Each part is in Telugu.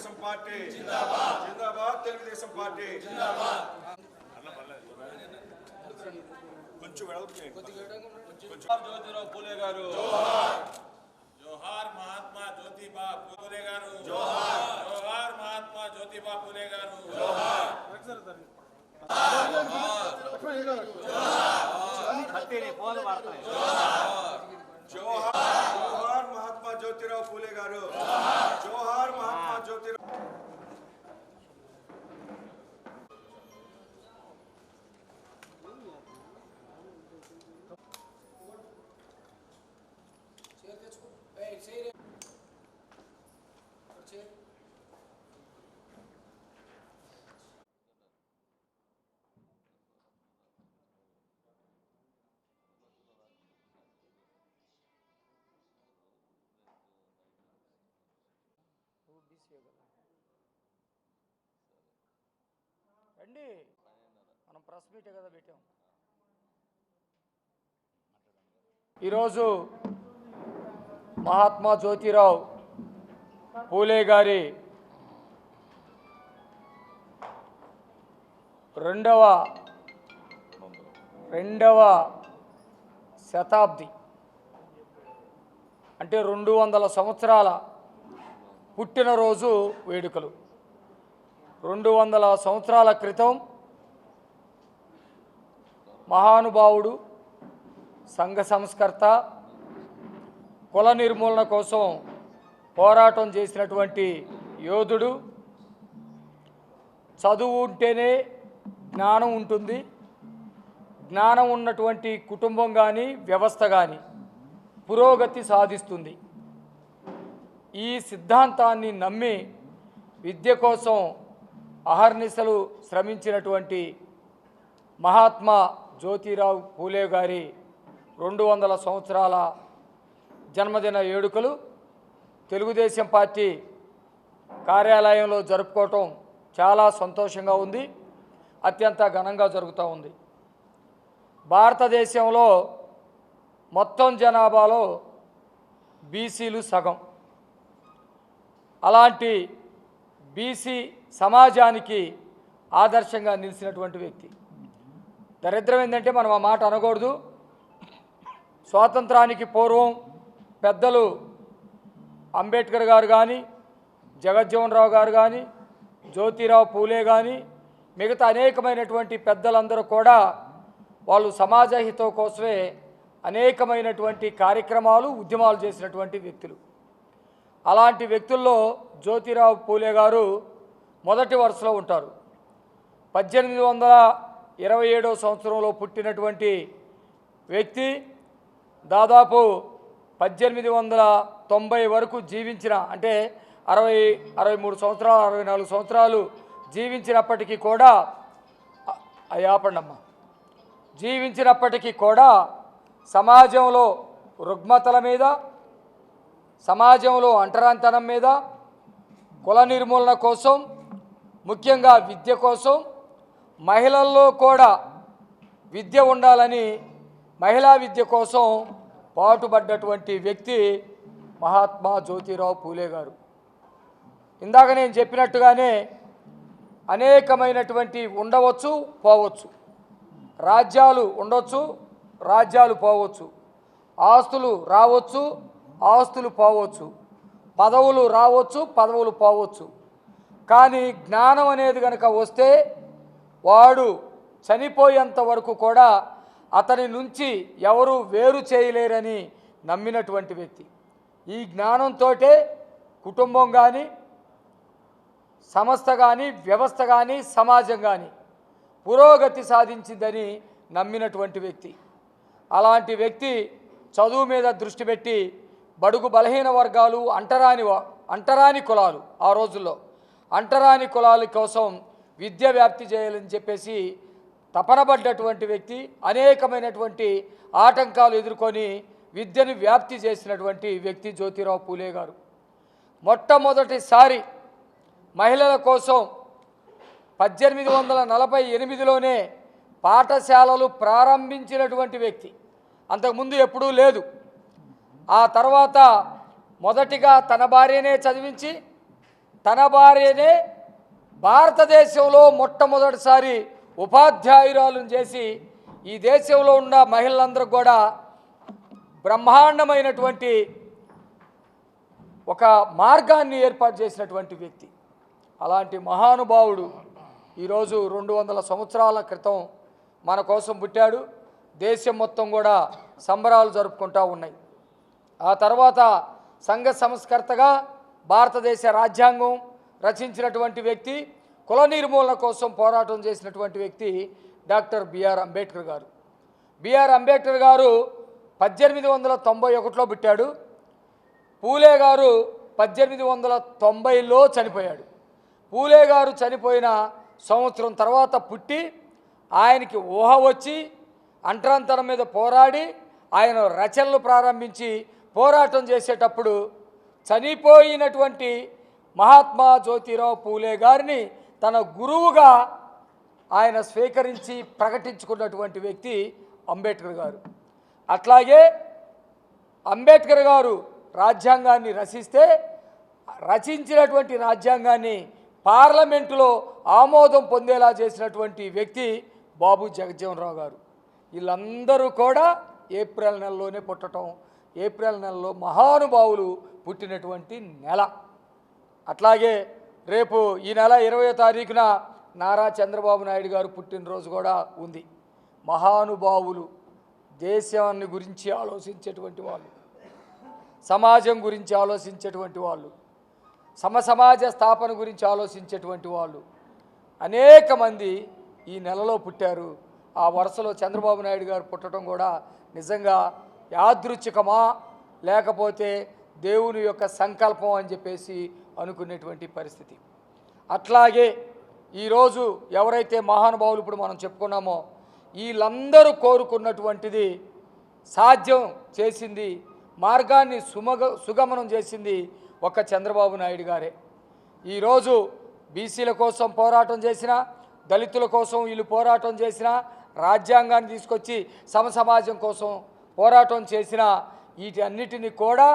తెలుగుదేశం పార్టీ జిందాబాద్ జిందాబాద్ తెలుగుదేశం పార్టీ జిందాబాద్ కొంచెం వెడల్పు చేయండి జ్యోతిరావు పూలే గారు జోహార్ జోహార్ మహాత్మా జ్యోతిబా పూలే గారు జోహార్ జోహార్ మహాత్మా జ్యోతిబా పూలే గారు జోహార్ జోహార్ మహాత్మా జ్యోతిరావు పూలే గారు జోహార్ మహాత్మా జ్యోతిరావు రండి మనం ప్రెస్ మీటే కదా పెట్టాం. ఈరోజు మహాత్మా జ్యోతిరావు పూలే గారి రెండవ శతాబ్ది అంటే 200 సంవత్సరాల పుట్టినరోజు వేడుకలు. 200 సంవత్సరాల క్రితం మహానుభావుడు, సంఘ సంస్కర్త, కుల నిర్మూలన కోసం పోరాటం చేసినటువంటి యోధుడు. చదువు ఉంటేనే జ్ఞానం ఉంటుంది, జ్ఞానం ఉన్నటువంటి కుటుంబం కానీ వ్యవస్థ కానీ పురోగతి సాధిస్తుంది. ఈ సిద్ధాంతాన్ని నమ్మి విద్య కోసం అహర్నిశలు శ్రమించినటువంటి మహాత్మా జ్యోతిరావు పూలే గారి 200 సంవత్సరాల జన్మదిన వేడుకలు తెలుగుదేశం పార్టీ కార్యాలయంలో జరుపుకోవటం చాలా సంతోషంగా ఉంది, అత్యంత ఘనంగా జరుగుతూ ఉంది. భారతదేశంలో మొత్తం జనాభాలో బీసీలు సగం. అలాంటి బీసీ సమాజానికి ఆదర్శంగా నిలిచినటువంటి వ్యక్తి. దరిద్రం ఏంటంటే మనం ఆ మాట అనకూడదు. స్వాతంత్రానికి పూర్వం పెద్దలు అంబేద్కర్ గారు కానీ, జగజ్జీవన్ రావు గారు కానీ, జ్యోతిరావు పూలే కానీ, మిగతా అనేకమైనటువంటి పెద్దలందరూ కూడా వాళ్ళు సమాజ హితం కోసమే అనేకమైనటువంటి కార్యక్రమాలు, ఉద్యమాలు చేసినటువంటి వ్యక్తులు. అలాంటి వ్యక్తుల్లో జ్యోతిరావు పూలే గారు మొదటి వరుసలో ఉంటారు. 1827వ సంవత్సరంలో పుట్టినటువంటి వ్యక్తి దాదాపు 1890 వరకు జీవించిన, అంటే 63 సంవత్సరాలు 64 సంవత్సరాలు జీవించినప్పటికీ కూడా జీవించినప్పటికీ కూడా సమాజంలో రుగ్మతల మీద, సమాజంలో అంటరాంతనం మీద, కుల నిర్మూలన కోసం, ముఖ్యంగా విద్య కోసం, మహిళల్లో కూడా విద్య ఉండాలని మహిళా విద్య కోసం పాటుపడ్డటువంటి వ్యక్తి మహాత్మా జ్యోతిరావు పూలే గారు. ఇందాక నేను చెప్పినట్టుగానే అనేకమైనటువంటి ఉండవచ్చు, పోవచ్చు. రాజ్యాలు ఉండొచ్చు, రాజ్యాలు పోవచ్చు. ఆస్తులు రావచ్చు, ఆస్తులు పోవచ్చు. పదవులు రావచ్చు, పదవులు పోవచ్చు. కానీ జ్ఞానం అనేది కనుక వస్తే వాడు చనిపోయేంత వరకు కూడా అతని నుంచి ఎవరు వేరు చేయలేరని నమ్మినటువంటి వ్యక్తి. ఈ జ్ఞానంతో కుటుంబం కానీ, సంస్థ కానీ, వ్యవస్థ కానీ, సమాజం కానీ పురోగతి సాధించిందని నమ్మినటువంటి వ్యక్తి. అలాంటి వ్యక్తి చదువు మీద దృష్టి పెట్టి బడుగు బలహీన వర్గాలు, అంటరాని కులాలు, ఆ రోజుల్లో అంటరాని కులాల కోసం విద్య వ్యాప్తి చేయాలని చెప్పేసి తపనబడ్డటువంటి వ్యక్తి. అనేకమైనటువంటి ఆటంకాలు ఎదుర్కొని విద్యను వ్యాప్తి చేసినటువంటి వ్యక్తి జ్యోతిరావు పూలే గారు. మొట్టమొదటిసారి మహిళల కోసం 1848లోనే పాఠశాలలు ప్రారంభించినటువంటి వ్యక్తి. అంతకుముందు ఎప్పుడూ లేదు. ఆ తర్వాత మొదటిగా తన భార్యనే చదివించి తన భార్యనే భారతదేశంలో మొట్టమొదటిసారి ఉపాధ్యాయురాలను చేసి ఈ దేశంలో ఉన్న మహిళలందరూ కూడా బ్రహ్మాండమైనటువంటి ఒక మార్గాన్ని ఏర్పాటు చేసినటువంటి వ్యక్తి. అలాంటి మహానుభావుడు ఈరోజు 200 సంవత్సరాల క్రితం మన కోసం పుట్టాడు. దేశం మొత్తం కూడా సంబరాలు జరుపుకుంటూ ఉన్నాయి. ఆ తర్వాత సంఘ సంస్కర్తగా భారతదేశ రాజ్యాంగం రచించినటువంటి వ్యక్తి, కుల నిర్మూలన కోసం పోరాటం చేసినటువంటి వ్యక్తి డాక్టర్ బిఆర్ అంబేద్కర్ గారు. బిఆర్ అంబేద్కర్ గారు 1891లో పుట్టాడు. పూలే గారు 1890లో చనిపోయాడు. పూలే గారు చనిపోయిన సంవత్సరం తర్వాత పుట్టి ఆయనకి ఊహ వచ్చి అంటరాంతరం మీద పోరాడి ఆయన రచనలు ప్రారంభించి పోరాటం చేసేటప్పుడు చనిపోయినటువంటి మహాత్మా జ్యోతిరావు పూలే గారిని తన గురువుగా ఆయన స్వీకరించి ప్రకటించుకున్నటువంటి వ్యక్తి అంబేద్కర్ గారు. అట్లాగే అంబేద్కర్ గారు రాజ్యాంగాన్ని రచించినటువంటి రాజ్యాంగాన్ని పార్లమెంటులో ఆమోదం పొందేలా చేసినటువంటి వ్యక్తి బాబు జగజ్జీవనరావు గారు. వీళ్ళందరూ కూడా ఏప్రిల్ నెలలోనే పుట్టడం, ఏప్రిల్ నెలలో మహానుభావులు పుట్టినటువంటి నెల. అట్లాగే రేపు ఈ నెల 20వ తారీఖున నారా చంద్రబాబు నాయుడు గారు పుట్టినరోజు కూడా ఉంది. మహానుభావులు దేశాన్ని గురించి ఆలోచించేటువంటి వాళ్ళు, సమాజం గురించి ఆలోచించేటువంటి వాళ్ళు, సమాజ స్థాపన గురించి ఆలోచించేటువంటి వాళ్ళు అనేక మంది ఈ నెలలో పుట్టారు. ఆ వరుసలో చంద్రబాబు నాయుడు గారు పుట్టడం కూడా నిజంగా యాదృచ్ఛికమా లేకపోతే దేవుని యొక్క సంకల్పం అని చెప్పేసి అనుకునేటువంటి పరిస్థితి. అట్లాగే ఈరోజు ఎవరైతే మహానుభావులు ఇప్పుడు మనం చెప్పుకున్నామో వీళ్ళందరూ కోరుకున్నటువంటిది సాధ్యం చేసింది, మార్గాన్ని సుగమనం చేసింది ఒక చంద్రబాబు నాయుడు గారే. ఈరోజు బీసీల కోసం పోరాటం చేసిన, దళితుల కోసం వీళ్ళు పోరాటం చేసిన, రాజ్యాంగాన్ని తీసుకొచ్చి సమాజం కోసం పోరాటం చేసిన వీటన్నిటిని కూడా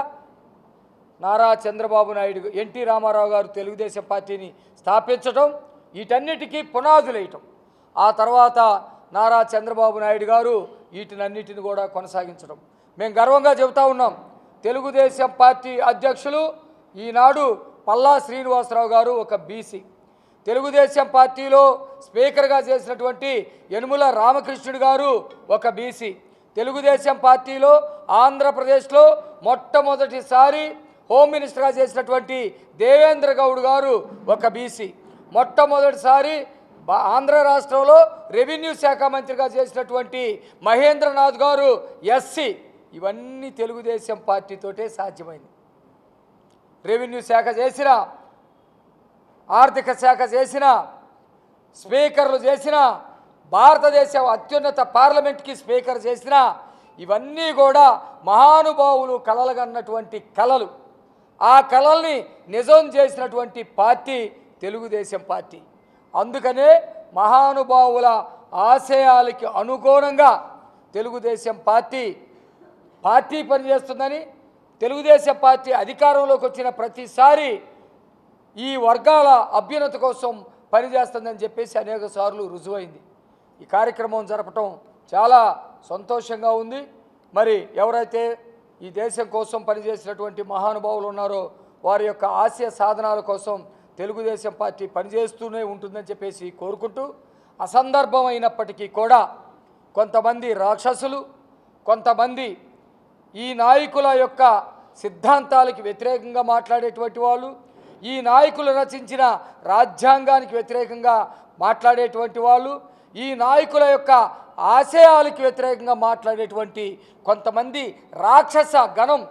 నారా చంద్రబాబు నాయుడు, ఎన్టీ రామారావు గారు తెలుగుదేశం పార్టీని స్థాపించడం, వీటన్నిటికీ పునాదులేయటం, ఆ తర్వాత నారా చంద్రబాబు నాయుడు గారు వీటినన్నిటిని కూడా కొనసాగించడం మేము గర్వంగా చెబుతా ఉన్నాం. తెలుగుదేశం పార్టీ అధ్యక్షులు ఈనాడు పల్లా శ్రీనివాసరావు గారు ఒక బీసీ. తెలుగుదేశం పార్టీలో స్పీకర్గా చేసినటువంటి యనుమల రామకృష్ణుడు గారు ఒక బీసీ. తెలుగుదేశం పార్టీలో ఆంధ్రప్రదేశ్లో మొట్టమొదటిసారి హోమ్ మినిస్టర్గా చేసినటువంటి దేవేంద్ర గౌడ్ గారు ఒక బీసీ. మొట్టమొదటిసారి ఆంధ్ర రాష్ట్రంలో రెవెన్యూ శాఖ మంత్రిగా చేసినటువంటి మహేంద్రనాథ్ గారు ఎస్సీ. ఇవన్నీ తెలుగుదేశం పార్టీతోటే సాధ్యమైంది. రెవెన్యూ శాఖ చేసిన, ఆర్థిక శాఖ చేసిన, స్పీకర్లు చేసిన, భారతదేశ అత్యున్నత పార్లమెంట్కి స్పీకర్ చేసిన, ఇవన్నీ కూడా మహానుభావులు కలలుగన్నటువంటి కలలు. ఆ కలల్ని నిజం చేసినటువంటి పార్టీ తెలుగుదేశం పార్టీ. అందుకనే మహానుభావుల ఆశయాలకి అనుగుణంగా తెలుగుదేశం పార్టీ పనిచేస్తుందని, తెలుగుదేశం పార్టీ అధికారంలోకి వచ్చిన ప్రతిసారి ఈ వర్గాల అభ్యున్నత కోసం పనిచేస్తుందని చెప్పేసి అనేక సార్లు రుజువైంది. ఈ కార్యక్రమం జరపటం చాలా సంతోషంగా ఉంది. మరి ఎవరైతే ఈ దేశం కోసం పనిచేసినటువంటి మహానుభావులు ఉన్నారో వారి యొక్క ఆశయ సాధనాల కోసం తెలుగుదేశం పార్టీ పనిచేస్తూనే ఉంటుందని చెప్పేసి కోరుకుంటూ, అసందర్భమైనప్పటికీ కూడా కొంతమంది రాక్షసులు, కొంతమంది ఈ నాయకుల యొక్క సిద్ధాంతాలకు వ్యతిరేకంగా మాట్లాడేటువంటి వాళ్ళు, ఈ నాయకులు రచించిన రాజ్యాంగానికి వ్యతిరేకంగా మాట్లాడేటువంటి వాళ్ళు, ఈ నాయకుల యొక్క ఆశయాలకు వ్యతిరేకంగా మాట్లాడేటువంటి కొంతమంది రాక్షస గణం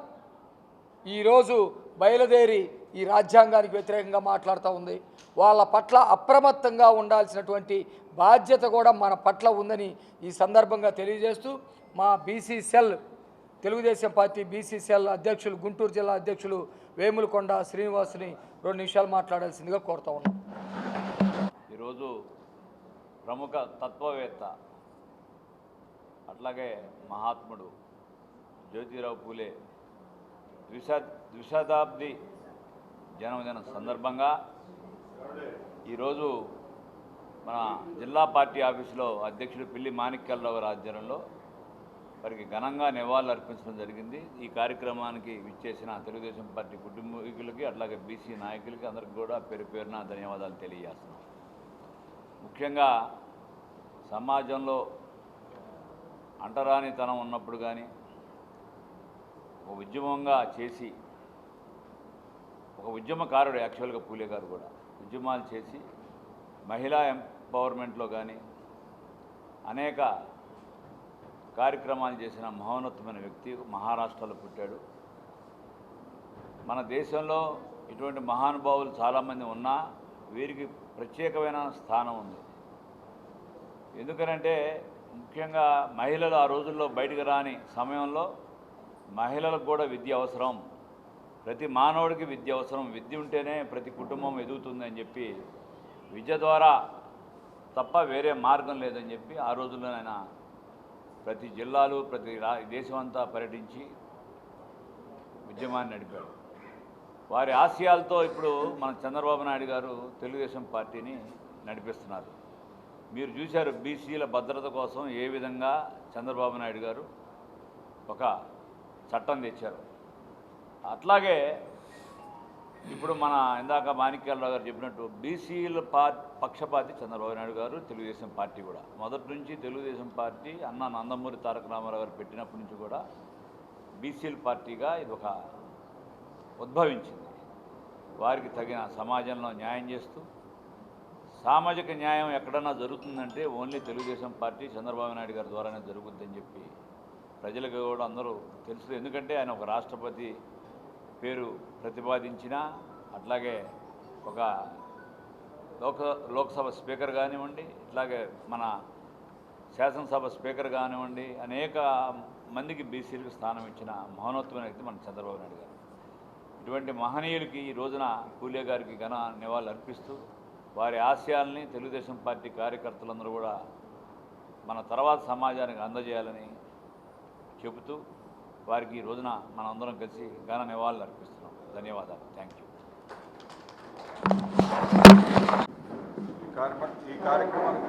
ఈరోజు బయలుదేరి ఈ రాజ్యాంగానికి వ్యతిరేకంగా మాట్లాడుతూ ఉంది. వాళ్ళ పట్ల అప్రమత్తంగా ఉండాల్సినటువంటి బాధ్యత కూడా మన పట్ల ఉందని ఈ సందర్భంగా తెలియజేస్తూ, మా BC cell, Telugu Desam party BC cell అధ్యక్షులు, గుంటూరు జిల్లా అధ్యక్షులు వేములకొండ శ్రీనివాసుని 2 నిమిషాలు మాట్లాడాల్సిందిగా కోరుతా ఉన్నాం. ఈరోజు ప్రముఖ తత్వవేత్త, అట్లాగే మహాత్ముడు జ్యోతిరావు పూలే ద్విశతాబ్ది జన్మదిన సందర్భంగా ఈరోజు మన జిల్లా పార్టీ ఆఫీసులో అధ్యక్షుడు పిల్లి మాణిక్యాలరావు గారి ఆధ్వర్యంలో వారికి ఘనంగా నివాళులు అర్పించడం జరిగింది. ఈ కార్యక్రమానికి విచ్చేసిన తెలుగుదేశం పార్టీ కుటుంబీకులకి అట్లాగే బీసీ నాయకులకి అందరికీ కూడా పేరు పేరున ధన్యవాదాలు తెలియజేస్తున్నాం. ముఖ్యంగా సమాజంలో అంటరానితనం ఉన్నప్పుడు కానీ ఒక ఉద్యమంగా చేసి ఒక ఉద్యమకారుడు యాక్చువల్గా పూలే గారు కూడా ఉద్యమాలు చేసి మహిళా ఎంపవర్మెంట్లో కానీ అనేక కార్యక్రమాలు చేసిన మహోన్నతమైన వ్యక్తి. మహారాష్ట్రలో పుట్టాడు. మన దేశంలో ఇటువంటి మహానుభావులు చాలామంది ఉన్నా వీరికి ప్రత్యేకమైన స్థానం ఉంది. ఎందుకనంటే ముఖ్యంగా మహిళలు ఆ రోజుల్లో బయటకు రాని సమయంలో మహిళలకు కూడా విద్య అవసరం, ప్రతి మానవుడికి విద్య అవసరం, విద్య ఉంటేనే ప్రతి కుటుంబం ఎదుగుతుందని చెప్పి విద్య ద్వారా తప్ప వేరే మార్గం లేదని చెప్పి ఆ రోజుల్లో ఆయన ప్రతి జిల్లాలు ప్రతి దేశం అంతా పర్యటించి ఉద్యమాన్ని నడిపాడు. వారి ఆశయాలతో ఇప్పుడు మన చంద్రబాబు నాయుడు గారు తెలుగుదేశం పార్టీని నడిపిస్తున్నారు. మీరు చూశారు బీసీల భద్రత కోసం ఏ విధంగా చంద్రబాబు నాయుడు గారు ఒక చట్టం తెచ్చారు. అట్లాగే ఇప్పుడు మన ఇందాక మాణిక్యాలరావు గారు చెప్పినట్టు బీసీల పక్షపాతి చంద్రబాబు నాయుడు గారు, తెలుగుదేశం పార్టీ కూడా మొదటి నుంచి తెలుగుదేశం పార్టీ అన్న నందమూరి తారక రామారావు గారు పెట్టినప్పటి నుంచి కూడా బీసీల పార్టీగా ఇది ఒక ఉద్భవించింది. వారికి తగిన సమాజంలో న్యాయం చేస్తూ సామాజిక న్యాయం ఎక్కడన్నా జరుగుతుందంటే ఓన్లీ తెలుగుదేశం పార్టీ చంద్రబాబు నాయుడు గారి ద్వారానే జరుగుతుందని చెప్పి ప్రజలకు కూడా అందరూ తెలుసు. ఎందుకంటే ఆయన ఒక రాష్ట్రపతి పేరు ప్రతిపాదించిన, అట్లాగే ఒక లోక్సభ స్పీకర్ కానివ్వండి, ఇట్లాగే మన శాసనసభ స్పీకర్ కానివ్వండి, అనేక మందికి బీసీలకు స్థానం ఇచ్చిన మహోన్నతమైన వ్యక్తి మన చంద్రబాబు నాయుడు గారు. ఇటువంటి మహనీయులకి ఈ రోజున పూలే గారికి ఘన నివాళులు అర్పిస్తూ వారి ఆశయాల్ని తెలుగుదేశం పార్టీ కార్యకర్తలందరూ కూడా మన తర్వాత సమాజానికి అందజేయాలని చెబుతూ వారికి ఈ రోజున మనందరం కలిసి ఘన నివాళులు అర్పిస్తున్నాం. ధన్యవాదాలు. Thank you. ఈ కార్యక్రమానికి